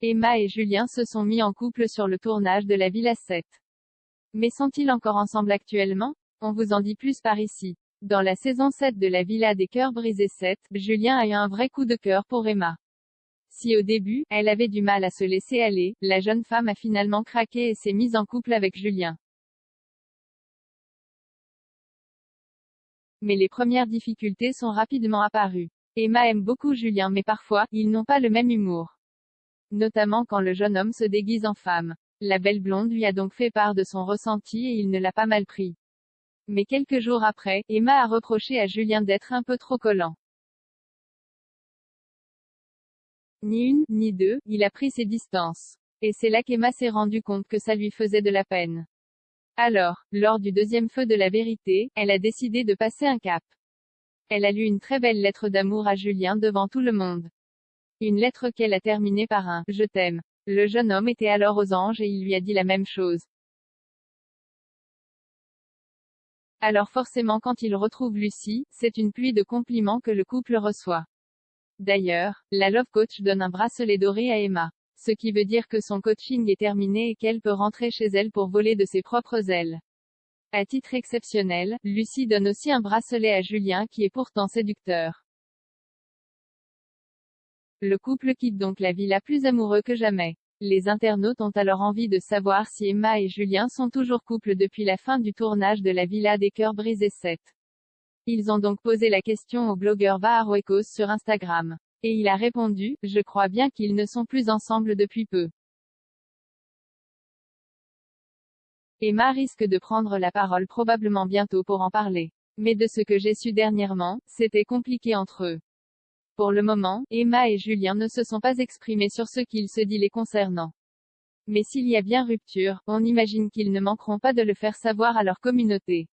Emma et Julien se sont mis en couple sur le tournage de la Villa 7. Mais sont-ils encore ensemble actuellement? On vous en dit plus par ici. Dans la saison 7 de la Villa des cœurs brisés 7, Julien a eu un vrai coup de cœur pour Emma. Si au début, elle avait du mal à se laisser aller, la jeune femme a finalement craqué et s'est mise en couple avec Julien. Mais les premières difficultés sont rapidement apparues. Emma aime beaucoup Julien mais parfois, ils n'ont pas le même humour. Notamment quand le jeune homme se déguise en femme. La belle blonde lui a donc fait part de son ressenti et il ne l'a pas mal pris. Mais quelques jours après, Emma a reproché à Julien d'être un peu trop collant. Ni une, ni deux, il a pris ses distances. Et c'est là qu'Emma s'est rendu compte que ça lui faisait de la peine. Alors, lors du deuxième feu de la vérité, elle a décidé de passer un cap. Elle a lu une très belle lettre d'amour à Julien devant tout le monde. Une lettre qu'elle a terminée par un « Je t'aime ». Le jeune homme était alors aux anges et il lui a dit la même chose. Alors forcément quand il retrouve Lucie, c'est une pluie de compliments que le couple reçoit. D'ailleurs, la Love Coach donne un bracelet doré à Emma. Ce qui veut dire que son coaching est terminé et qu'elle peut rentrer chez elle pour voler de ses propres ailes. À titre exceptionnel, Lucie donne aussi un bracelet à Julien qui est pourtant séducteur. Le couple quitte donc la villa plus amoureux que jamais. Les internautes ont alors envie de savoir si Emma et Julien sont toujours couple depuis la fin du tournage de la Villa des cœurs brisés 7. Ils ont donc posé la question au blogueur Vaharuecos sur Instagram. Et il a répondu « Je crois bien qu'ils ne sont plus ensemble depuis peu ». Emma risque de prendre la parole probablement bientôt pour en parler. Mais de ce que j'ai su dernièrement, c'était compliqué entre eux. Pour le moment, Emma et Julien ne se sont pas exprimés sur ce qu'il se dit les concernant. Mais s'il y a bien rupture, on imagine qu'ils ne manqueront pas de le faire savoir à leur communauté.